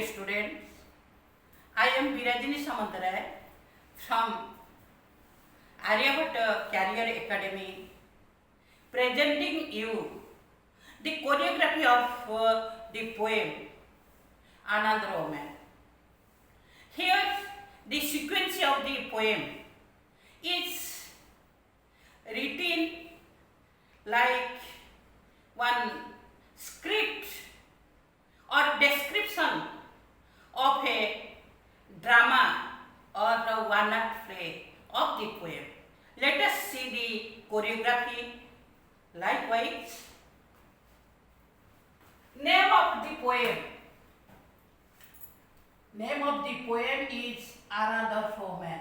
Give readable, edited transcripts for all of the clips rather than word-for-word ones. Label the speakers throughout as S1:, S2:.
S1: dear students, I am Birajini Samantaray from Aryabhatta Career Academy, presenting you the choreography of the poem Another Woman. Here the sequence of the poem is written like one script or description of a drama or a one-act play of the poem. Let us see the choreography. Likewise, name of the poem. Name of the poem is Another Woman.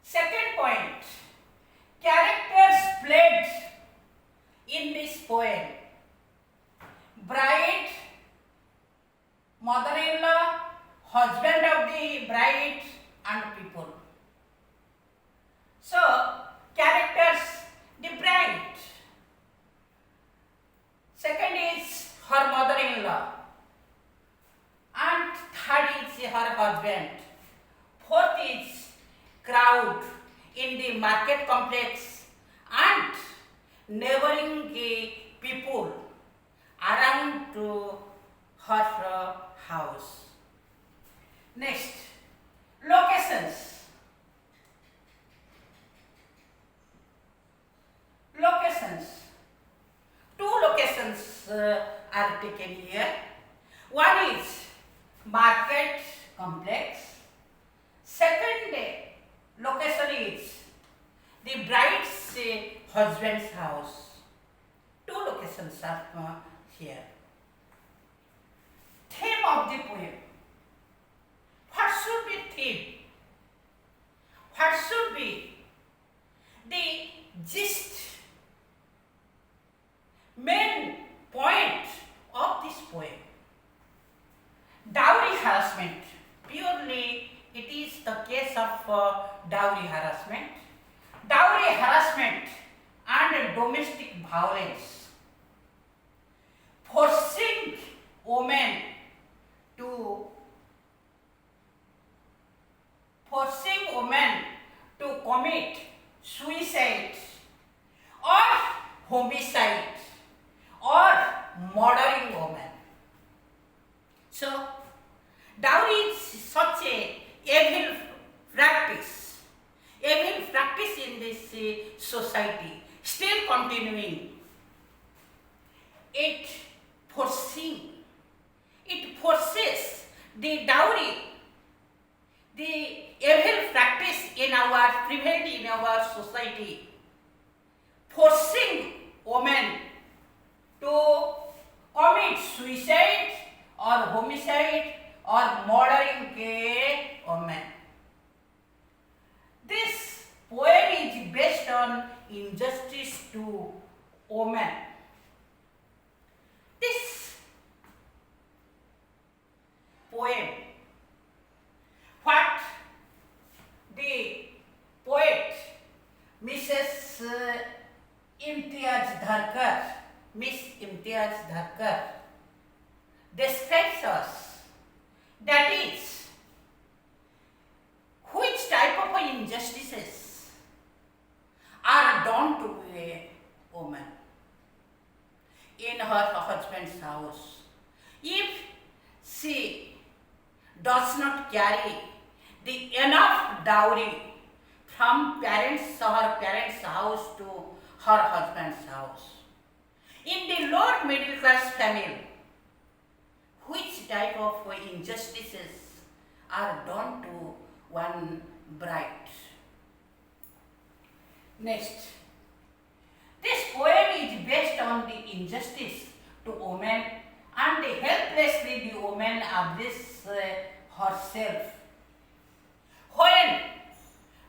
S1: Second point, characters played in this poem: bride, mother-in-law, husband of the bride, and people. So, characters, the bride. Second is her mother-in-law. And third is her husband. Fourth is crowd in the market complex and neighboring people around to her house. Next, locations. Locations. Two locations are taken here. One is market complex. Second location is the bride's husband's house. Two locations are here. Theme of the poem. What should be theme? What should be the gist, main point of this poem? Dowry harassment. Purely it is the case of dowry harassment. Dowry harassment and domestic violence. Forcing women to commit suicide or homicide or murdering women. So, dowry is such a evil practice in this society, still continuing. It forces the dowry, the evil practice prevalent in our society, forcing women to commit suicide or homicide or murdering a woman. This poem is based on injustice to women. This poem, what the poet Miss Imtiaz Dharkar describes us, that is, which type of injustices are done to a woman in her husband's house. If she does not carry the enough dowry from her parents' house to her husband's house. In the lower middle class family, which type of injustices are done to one bride? Next, this poem is based on the injustice to women and helplessly the woman abuses herself. When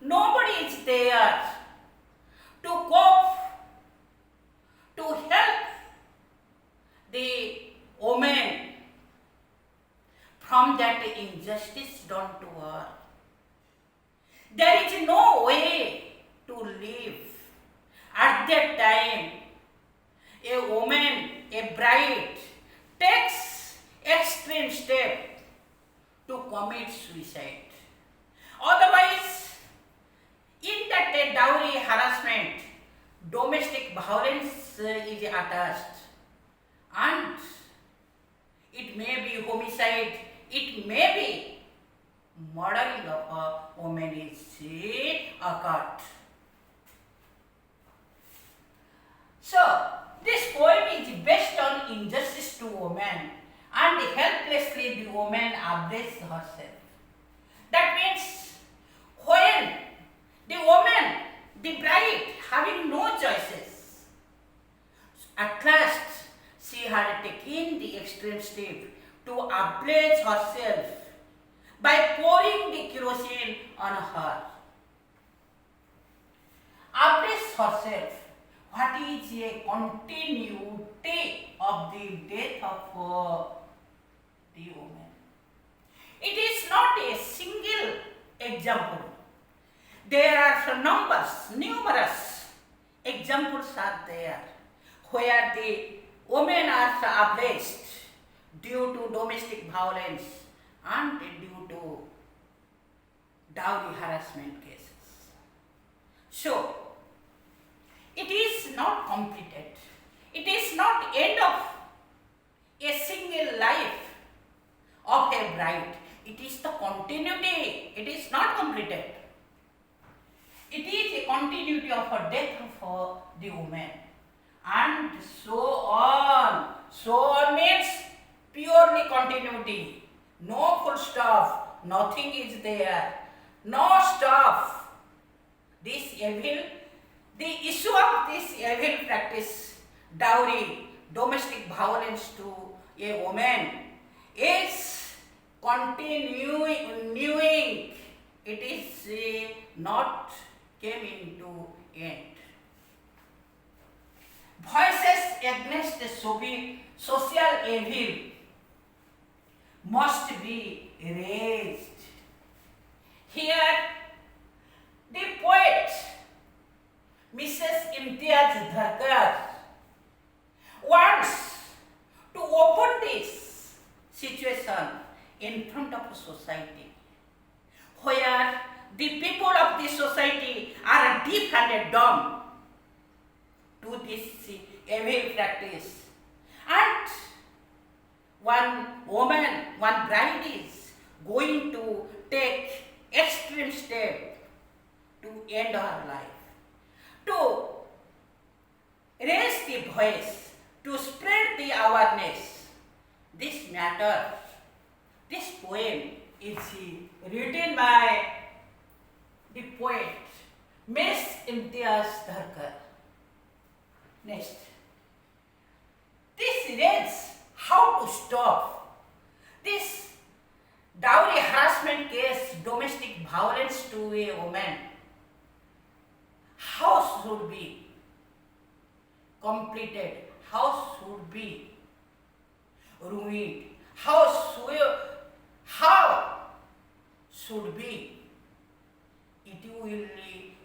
S1: nobody is there to cope, to help the woman from that injustice done to her. There is no way to live. At that time, a woman, a bride, takes extreme step to commit suicide. Otherwise, in that dowry harassment, domestic violence is attached, and it may be homicide, it may be murdering of a woman is occurred. So, this poem is based on injustice to women, and helplessly the woman abuses herself. That means when the woman, the bride, having no choices, at last she had taken the extreme step to ablaze herself by pouring the kerosene on her. Ablaze herself. What is a continuity of the death of the woman? It is not a single example. There are numerous examples are there where the women are abused due to domestic violence and due to dowry harassment cases. So, it is not completed. It is not end of a single life of a bride. It is the continuity. It is not completed. It is a continuity of a death for the woman. And so on. So on means purely continuity. No full stop. Nothing is there. No stop. This evil, the issue of this evil practice, dowry, domestic violence to a woman, is continuing. It is not came into end. Voices against the social evil must be raised. Here, the poet Mrs. Imtiaz Dharkar wants to open this situation in front of society, where the people of this society are deaf and dumb to this evil practice. And one woman, one bride is going to take extreme step to end her life, to raise the voice, to spread the awareness. This matter, this poem is written by the poet Miss Imtiaz Dharkar. Next, this raises how to stop this dowry harassment case, domestic violence to a woman. How should be completed? How should be ruined? How should be it will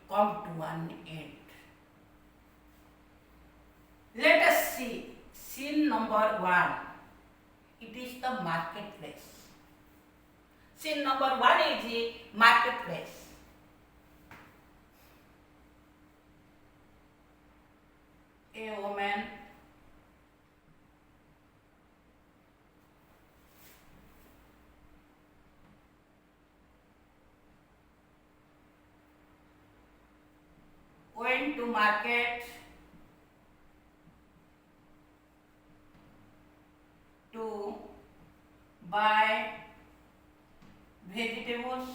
S1: come to an end? Let us see scene number 1. It is the marketplace. Scene number 1 is the marketplace. A woman went to market to buy vegetables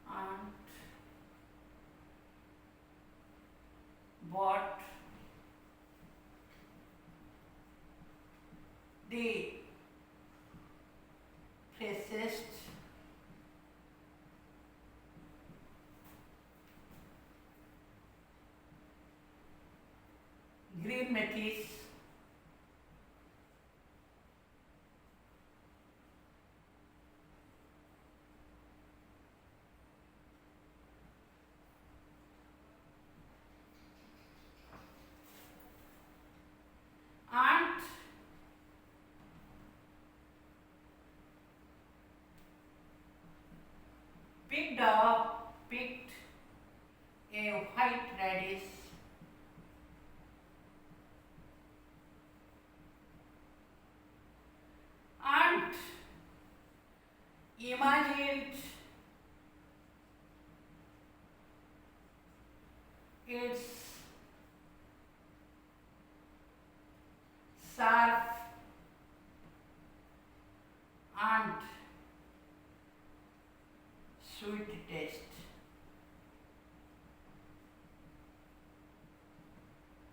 S1: and bought the freshest green methis, picked a white radish and imagined its sharp and sweet taste.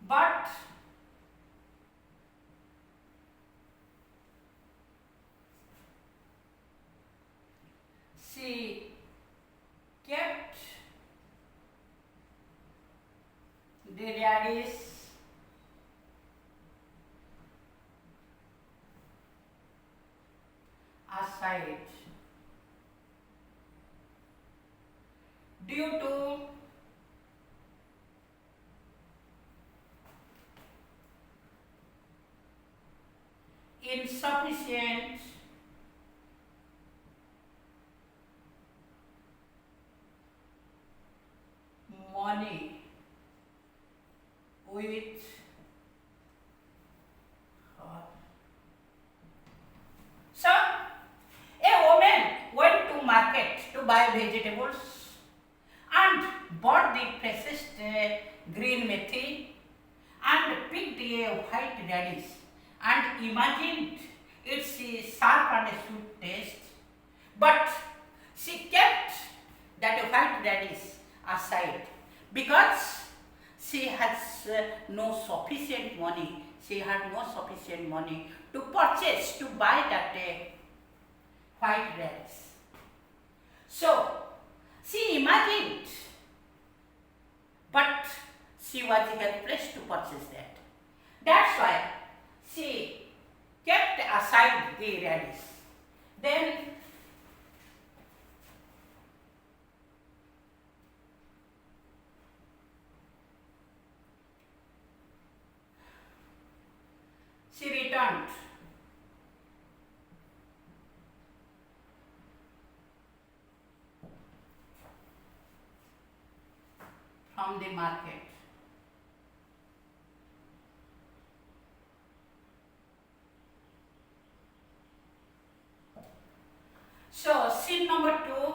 S1: But she kept the radish aside due to insufficient money with her. So, a woman went to market to buy vegetables and bought the freshest green methi and picked a white radish and imagined its sharp and sweet taste, but she kept that white radish aside because she has no sufficient money. She had no sufficient money to purchase, to buy that white radish. So she imagined, but she was helpless to purchase that. That's why she kept aside the radish. Then she returned from the market. So, scene number 2.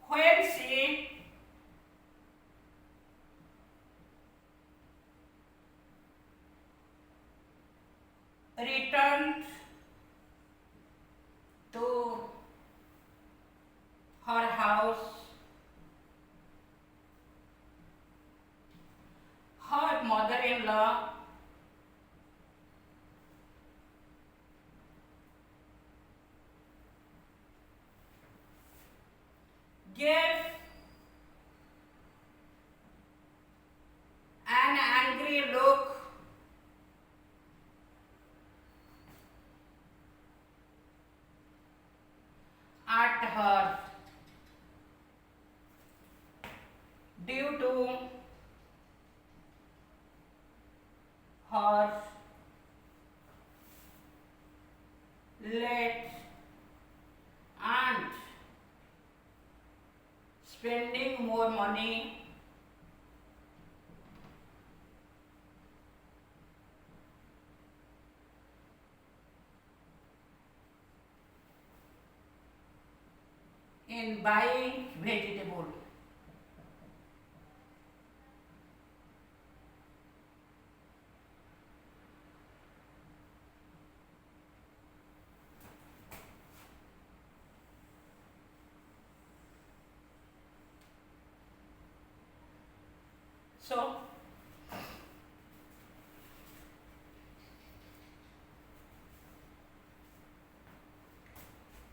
S1: When she returned to her house, her mother-in-law gave an angry look at her due to her late and spending more money in buying vegetable. So,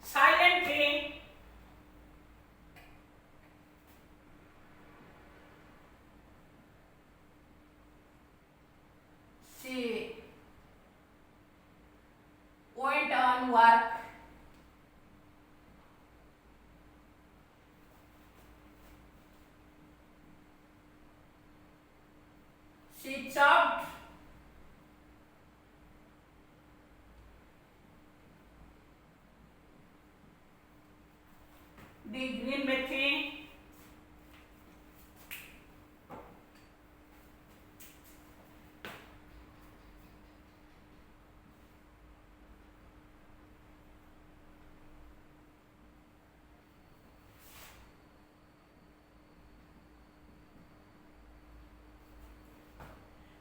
S1: silently she went on work she chopped the green methi,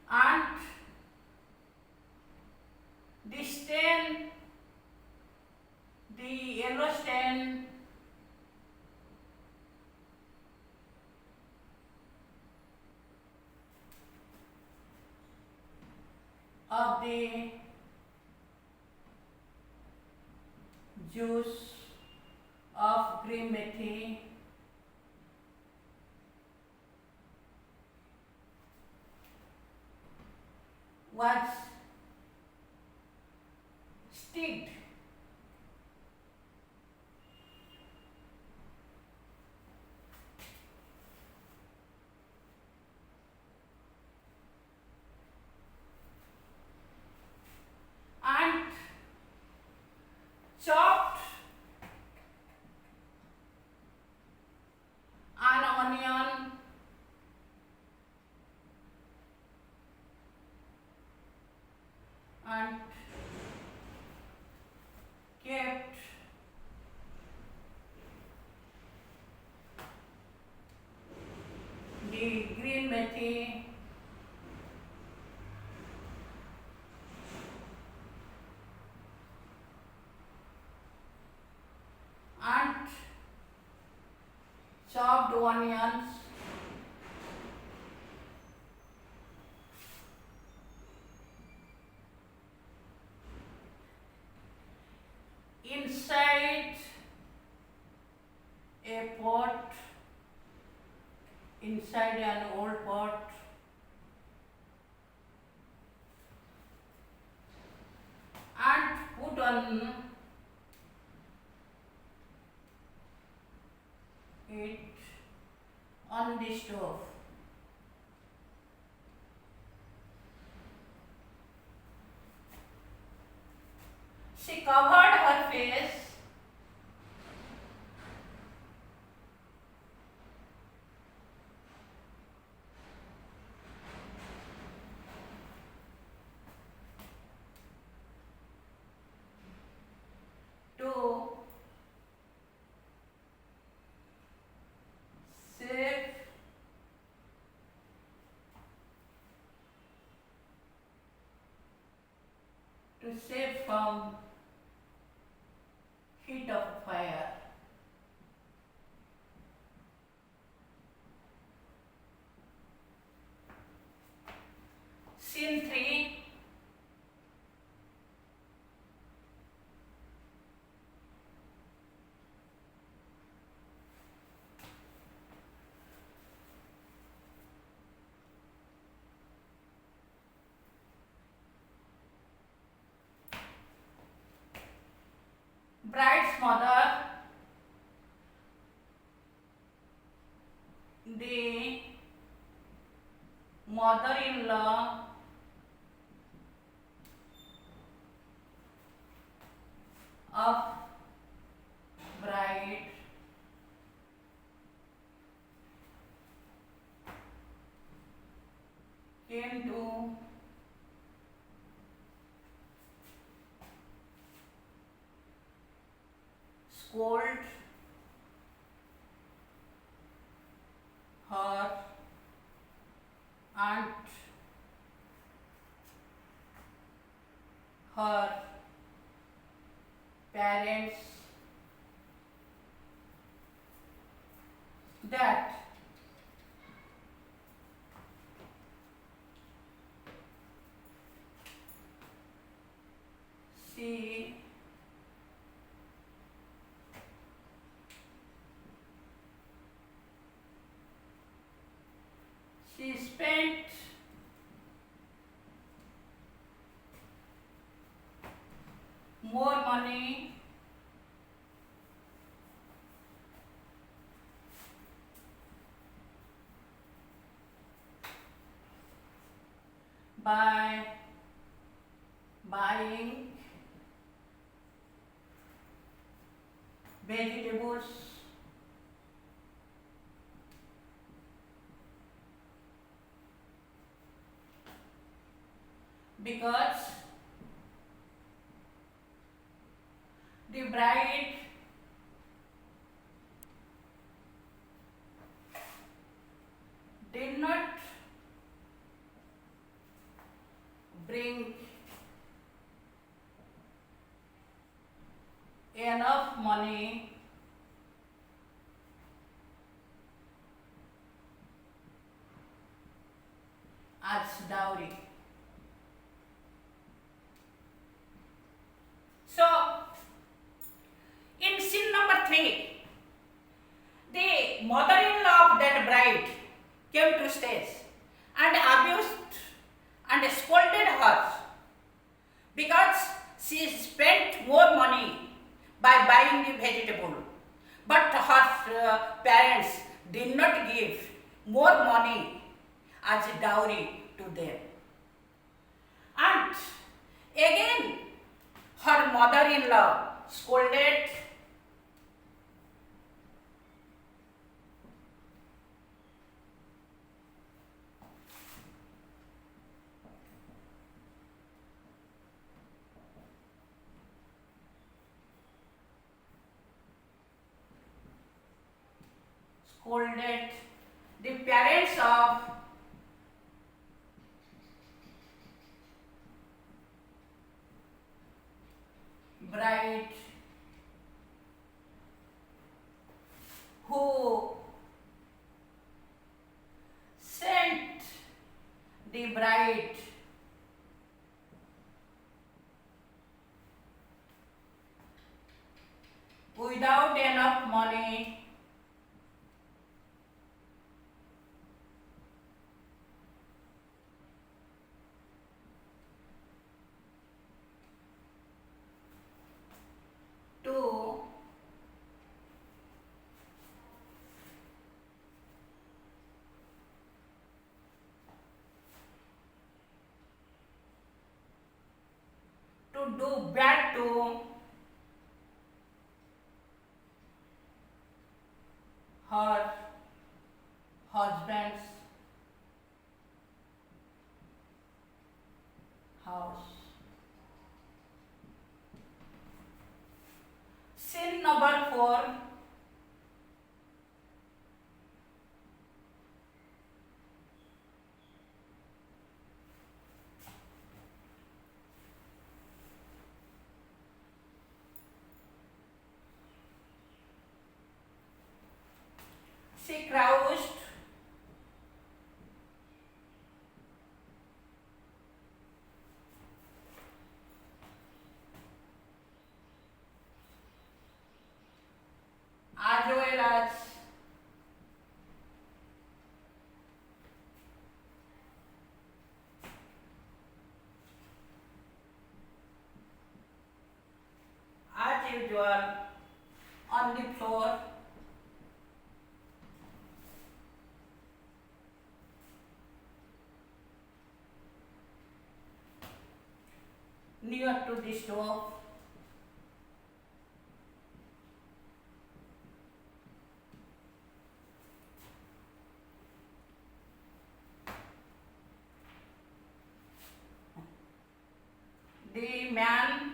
S1: and the stain, the yellow stain of the juice of green methi was sticked and chopped an onion and kept the green methi and chopped onions inside a pot, inside an old pot, and put on it on the stove. She covered her face to save from heat of fire. Scene 3. Bride's mother, the mother-in-law of bride came to scold her and her parents that she spent more money by buying vegetables because the bride did not bring enough money as dowry. So, in scene number 3, the mother-in-law of that bride came to stage and abused and scolded her because she spent more money by buying the vegetable, but her parents did not give more money as dowry to them. And again, her mother-in-law scolded the parents of bride who sent the bride without enough money to do bad to her husband's house. Sin number 4. She crouched as well as usual on the floor. Near to the stove. The man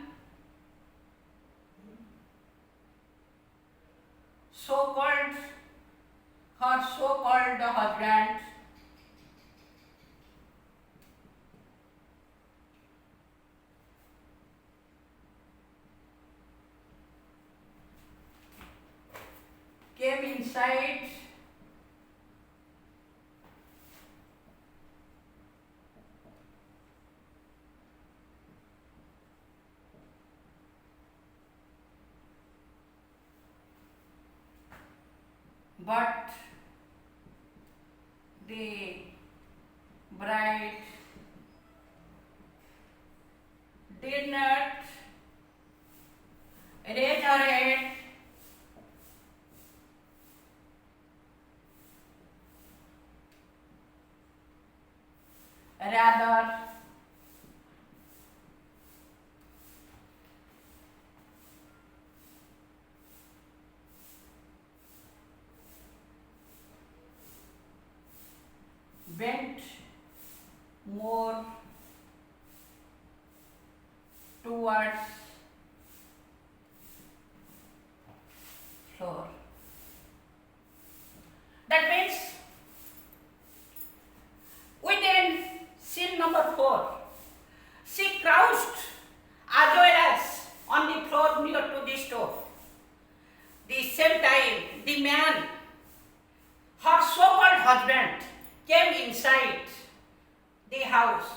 S1: so-called her so-called husband came inside but the bride did not raise her head rather bent more towards floor. That means within scene number 4, she crouched as well as on the floor near to the stove. The same time, the man, her so-called husband, came inside the house,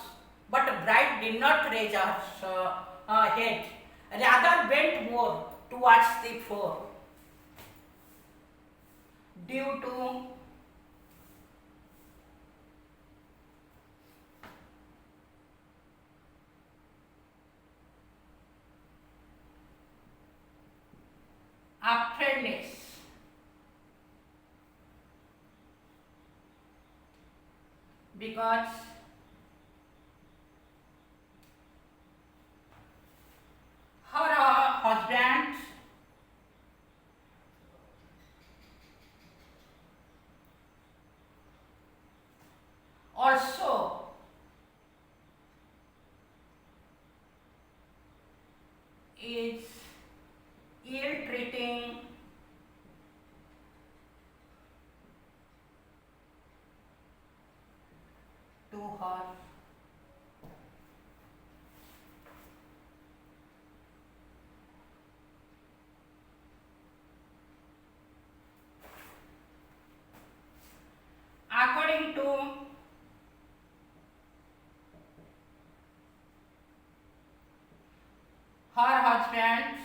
S1: but the bride did not raise her head, rather bent more towards the floor due to afraidness. Because her husband also is ill-treating to her. According to her husband,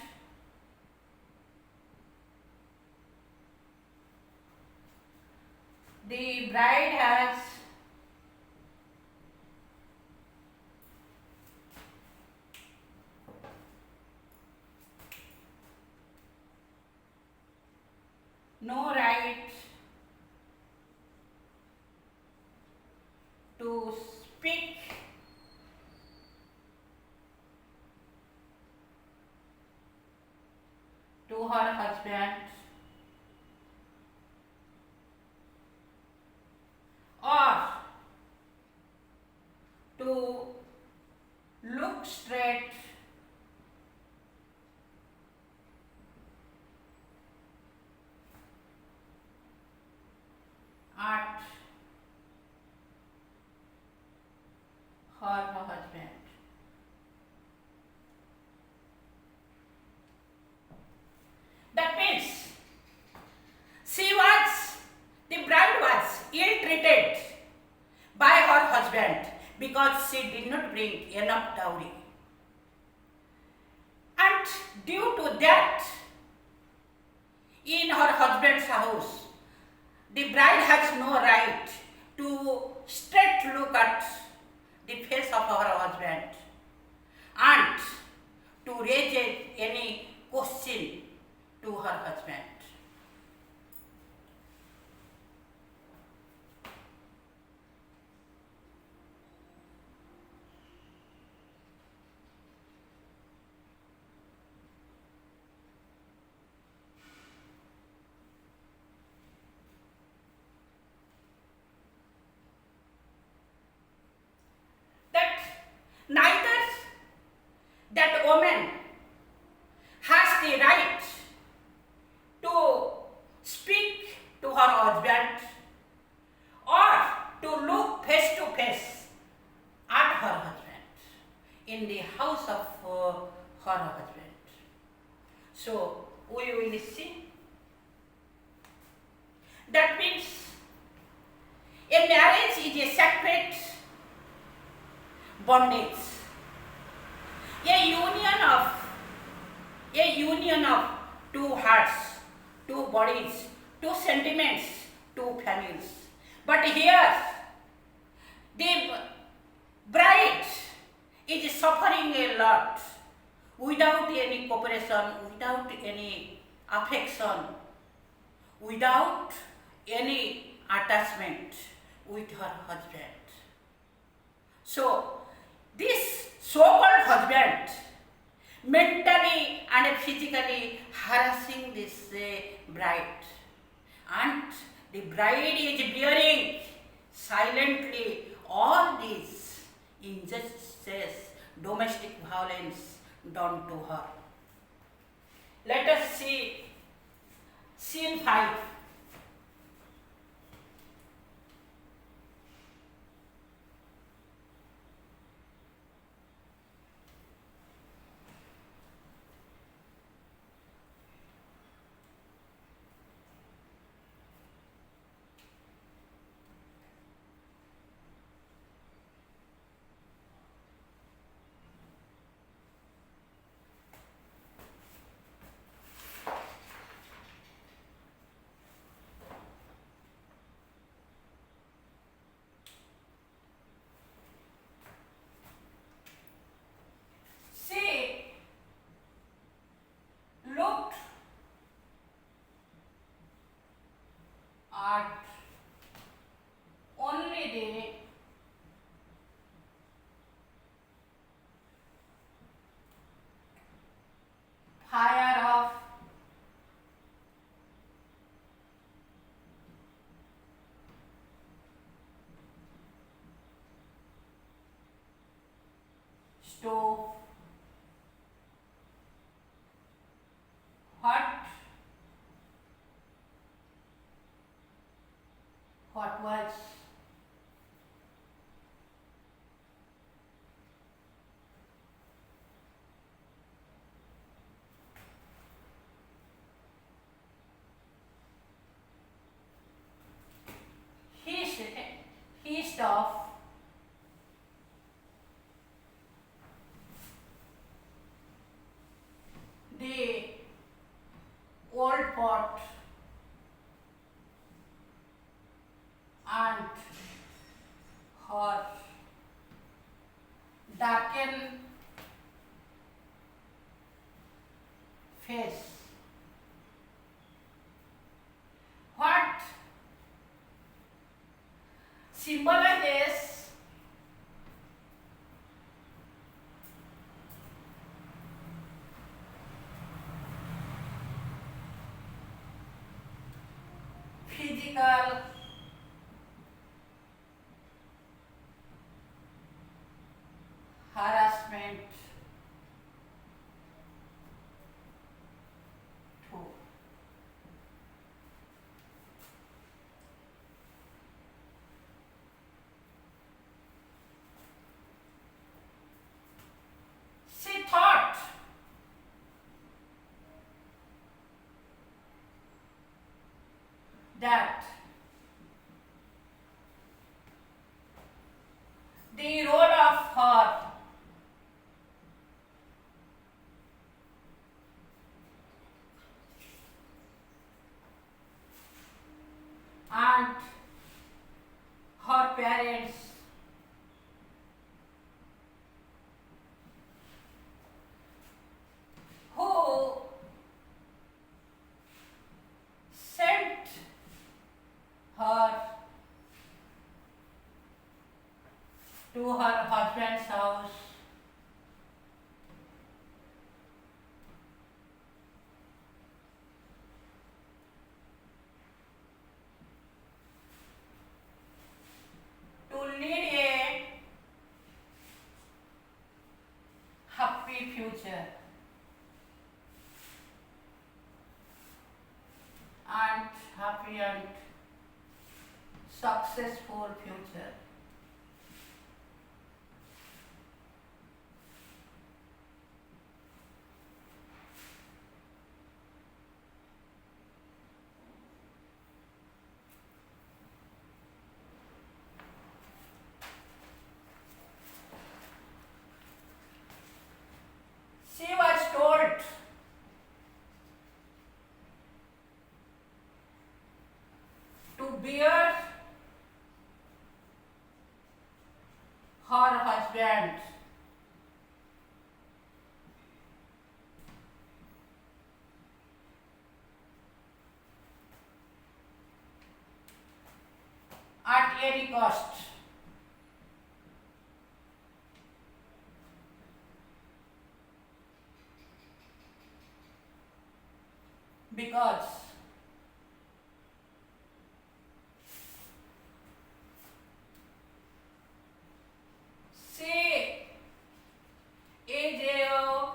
S1: the bride has no right to speak to her husband or to look straight at her husband. That means the bride was ill-treated by her husband because she did not bring enough dowry. And due to that, in her husband's house, the bride has no right to straight look at the face of her husband and to raise any question to her husband. Neither that woman has the right to speak to her husband or to look face to face at her husband in the house of her husband. So we will see. That means a marriage is a sacred bondage, a union of two hearts, two bodies, two sentiments, two families. But here, the bride is suffering a lot without any cooperation, without any affection, without any attachment with her husband. So, this so-called husband mentally and physically harassing this bride, and the bride is bearing silently all these injustices, domestic violence, done to her. Let us see scene 5. She looked at only the fire of stove. What was he stopped the old pot and her darkened face. What symbolizes physical harassment too. She thought that the role of her and her parents who sent her to her husband's house to lead a happy future and happy and successful future. She was told to bear her husband at any cost. Because she is a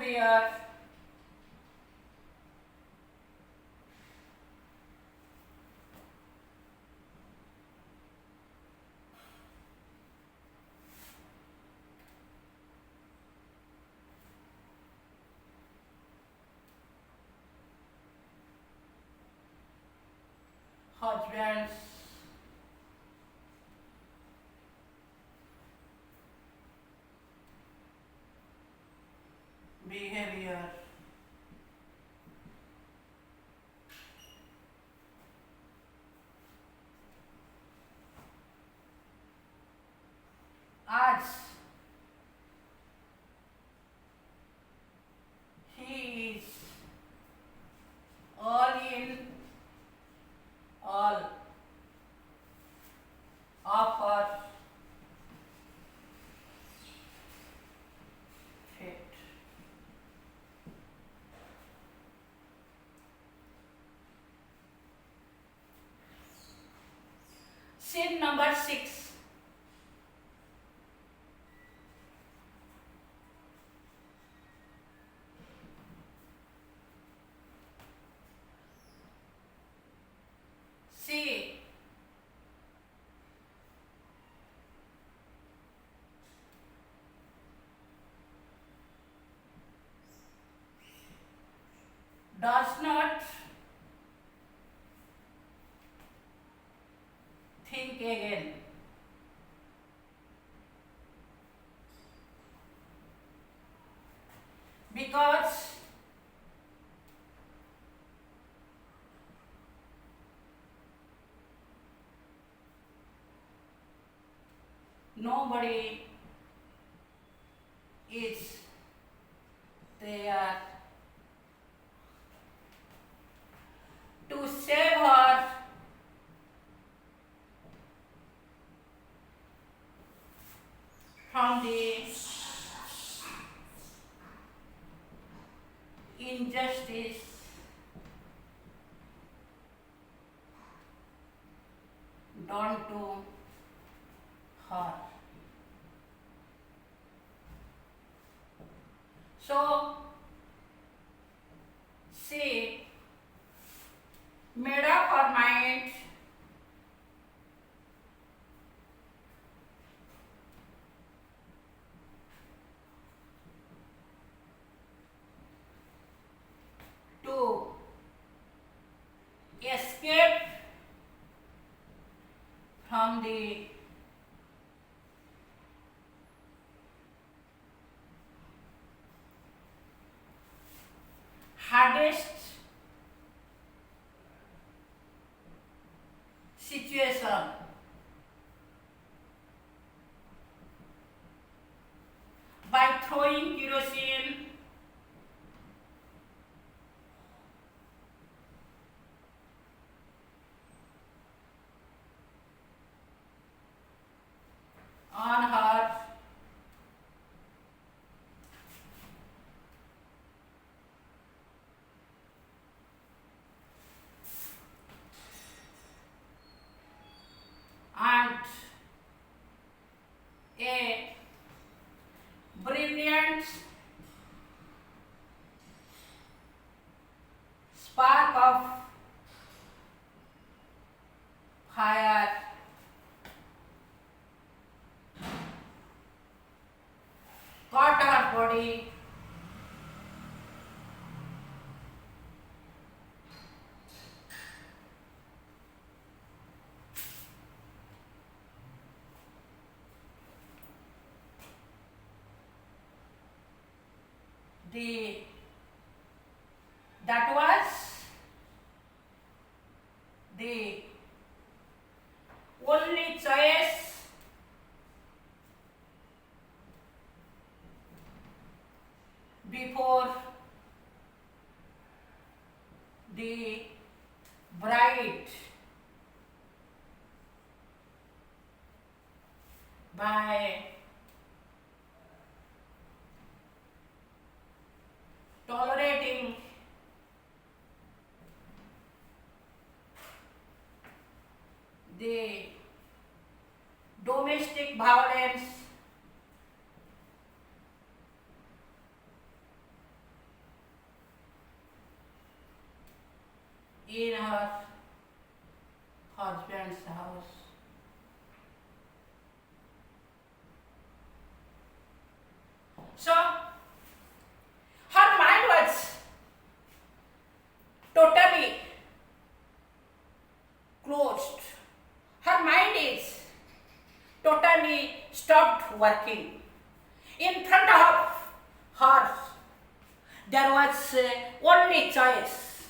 S1: wear husbands behavior as he is all in all offer fit. Scene number 6. See does not think again. Because nobody is there to save her from the injustice done to her. So she made up her mind to escape from the hardest situation by throwing kerosene on her and a brilliant spark of fire caught her body that was the only choice before the bride by tolerating the domestic violence stopped working. In front of her, there was only choice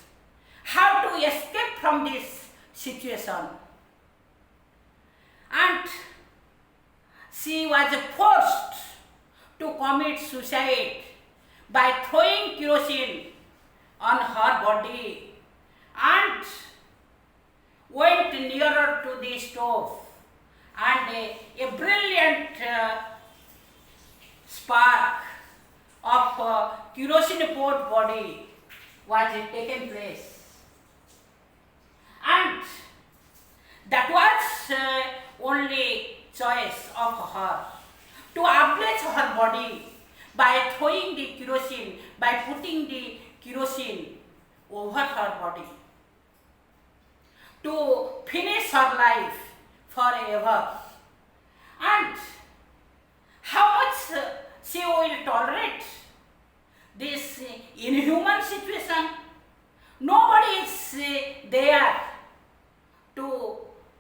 S1: how to escape from this situation. And she was forced to commit suicide by throwing kerosene on her body and went nearer to the stove, and a brilliant spark of kerosene poured body was taken place. And that was only choice of her, to ablaze her body by throwing the kerosene, by putting the kerosene over her body, to finish her life forever. And how much she will tolerate this inhuman situation? Nobody is there to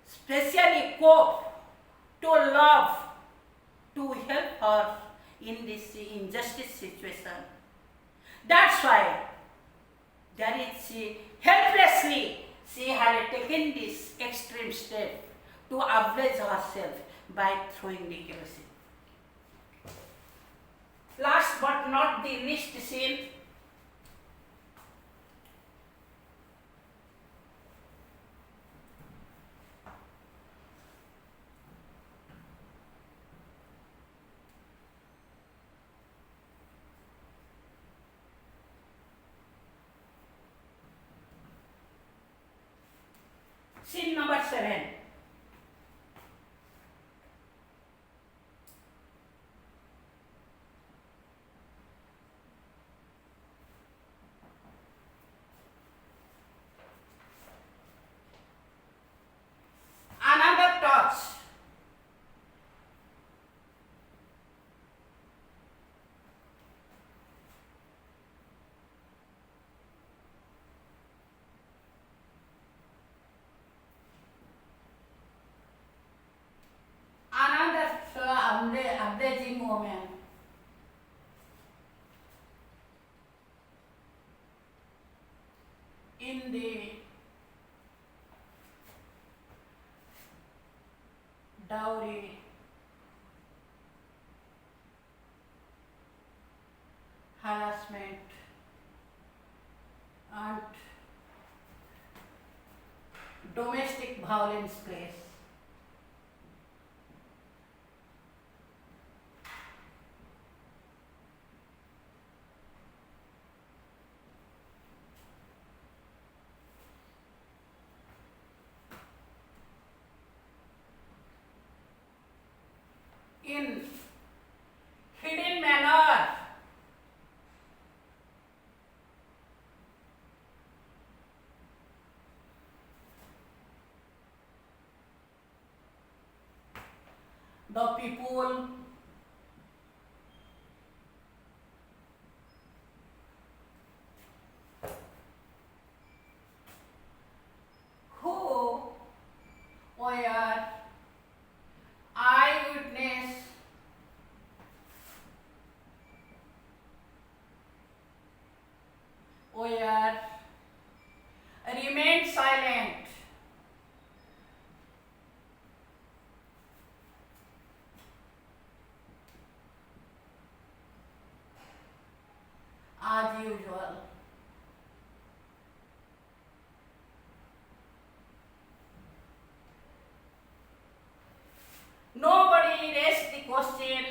S1: specially cope, to love, to help her in this injustice situation. That's why there is helplessly she had taken this extreme step to ablaze herself by throwing the kerosene. Last but not the least scene. Scene number 7. Another touch. Another ablazing woman. In the dowry harassment and domestic violence case. In hidden manner, the people who were eyewitness were remained silent. As usual. Nobody raised the question.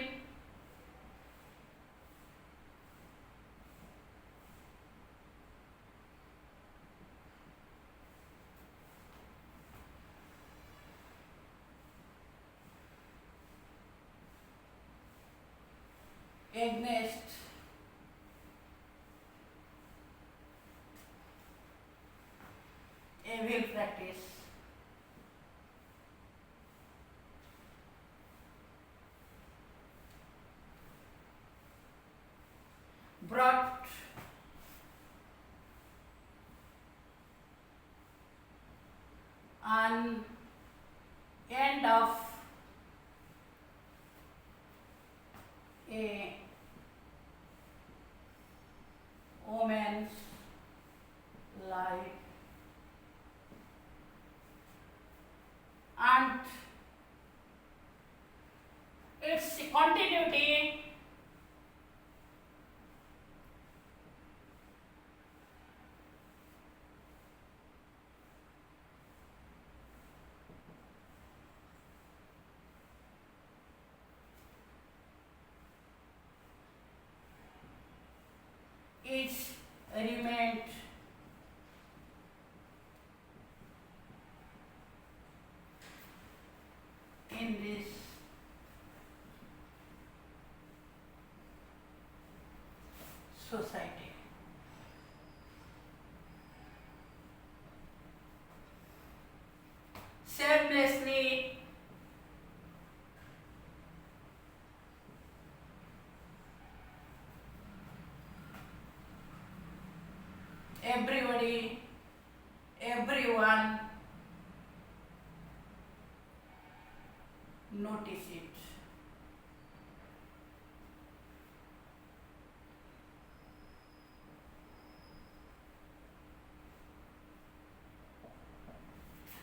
S1: Against evil practice. Brought an end of continuity is remained in this society. Selflessly everybody, everyone notice it.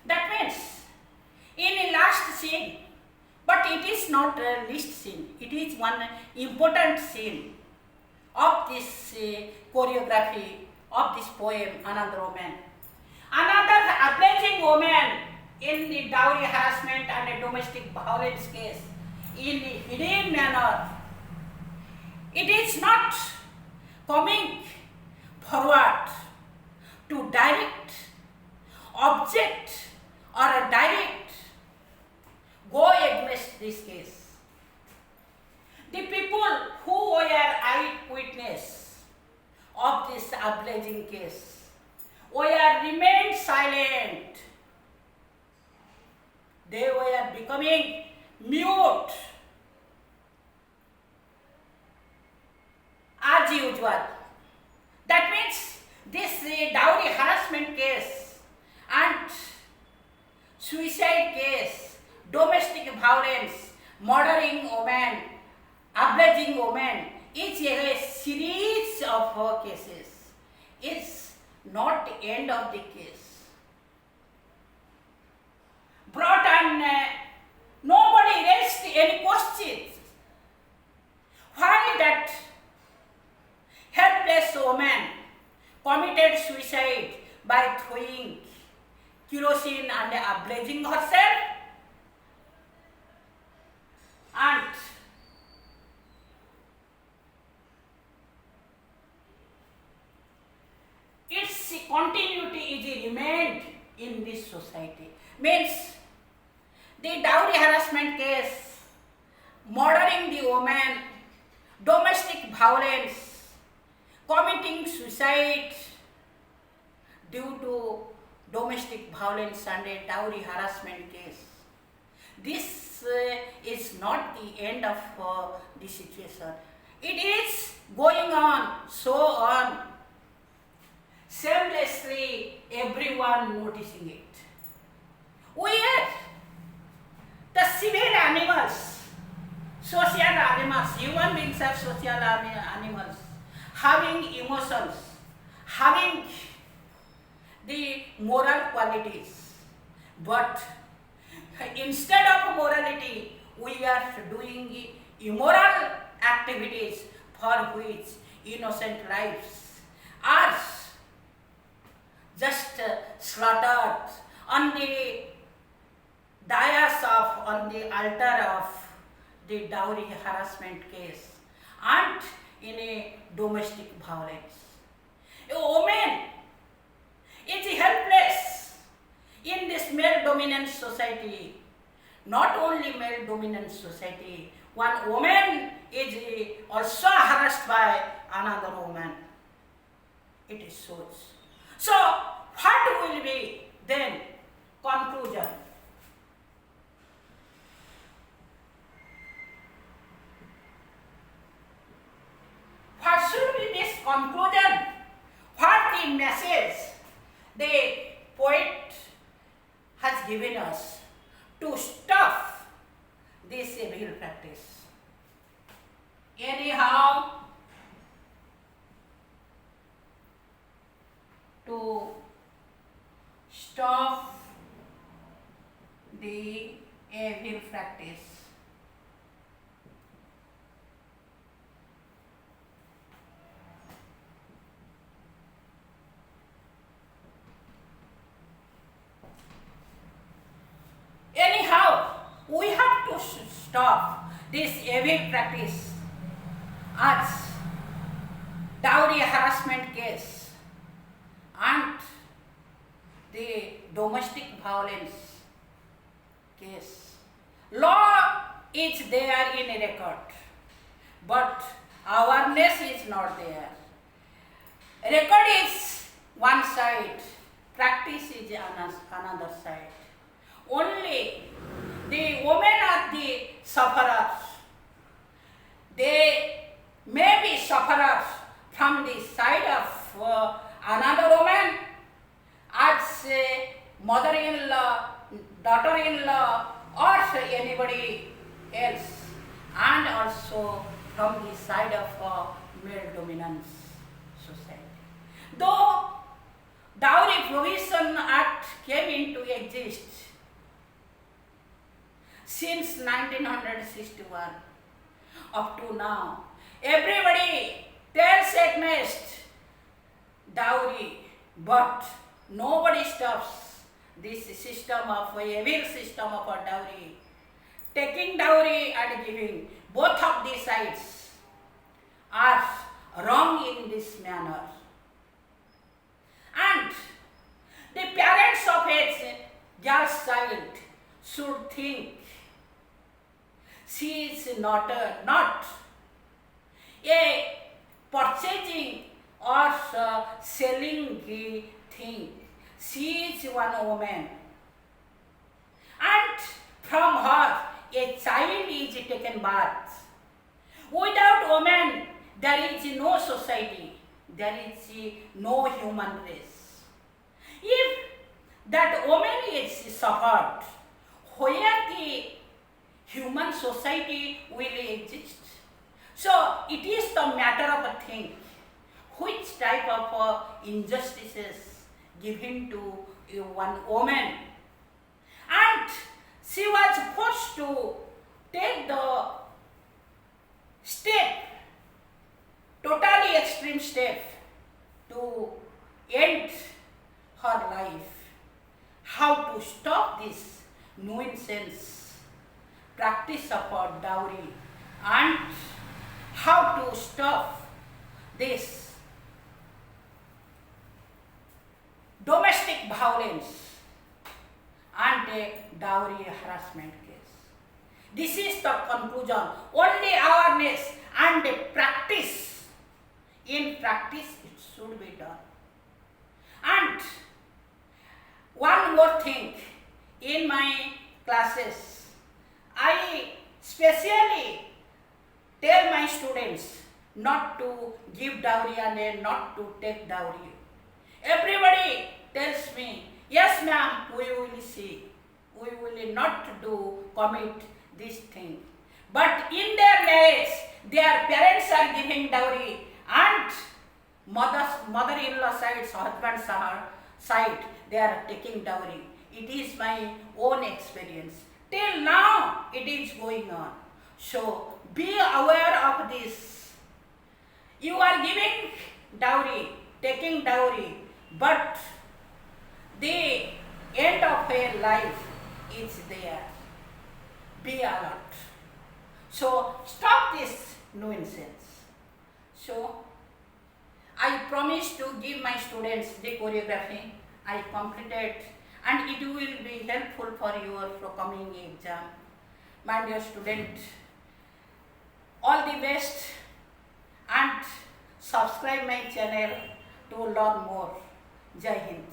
S1: That means in a last scene, but it is not a least scene, it is one important scene of this choreography of this poem, Another Woman. Another obliging woman in the dowry harassment and domestic violence case in a hidden manner. It is not coming forward to direct, object or a direct go against this case. The people who were eyewitness of this obliging case were remained silent. They were becoming mute as usual. That means this dowry harassment case and suicide case, domestic violence, murdering women, obliging women is a series of cases. It's not the end of the case. Brought on, nobody raised any questions. Why that helpless woman committed suicide by throwing kerosene and ablazing herself? And its continuity is remained in this society. Means the dowry harassment case, murdering the woman, domestic violence, committing suicide due to domestic violence and a dowry harassment case. This is not the end of the situation. It is going on, so on. Shamelessly, everyone noticing it. We are the civil animals, social animals. Human beings are social animals, having emotions, having the moral qualities. But instead of morality, we are doing immoral activities for which innocent lives are just slaughtered on the dais of, on the altar of the dowry harassment case and in a domestic violence. A woman is helpless in this male dominant society. Not only male dominant society, one woman is also harassed by another woman. It is so. So, what will be then conclusion? What should be this conclusion? What the message the poet has given us to stop this evil practice? Anyhow, to stop the evil practice, stop this evil practice as dowry harassment case and the domestic violence case. Law is there in a record, but awareness is not there. Record is one side, practice is another side. Only the women are the sufferers. They may be sufferers from the side of another woman as a mother-in-law, daughter-in-law, or anybody else, and also from the side of male dominance society. Though Dowry Provision Act came into existence since 1961 up to now, everybody tells against dowry, but nobody stops this system of evil system of a dowry. Taking dowry and giving, both of these sides are wrong in this manner. And the parents of a girl's child should think she is not a purchasing or selling the thing. She is one woman, and from her a child is taken birth. Without woman there is no society, there is no human race. If that woman is suffered, where the human society will exist? So it is the matter of a thing, which type of injustices given to one woman, and she was forced to take the step, totally extreme step, to end her life. How to stop this nuisance practice of dowry, and how to stop this domestic violence and a dowry harassment case. This is the conclusion. Only awareness and practice. In practice it should be done. And one more thing, in my classes I specially tell my students not to give dowry and not to take dowry. Everybody tells me, yes ma'am, we will see, we will not commit this thing. But in their marriage, their parents are giving dowry, and mother-in-law side, husband side, they are taking dowry. It is my own experience. Till now, it is going on. So be aware of this. You are giving dowry, taking dowry, but the end of a life is there. Be alert. So stop this nuisance. So I promise to give my students the choreography. I completed, and it will be helpful for your coming exam. My dear student, all the best, and subscribe my channel to learn more. Jai Hind.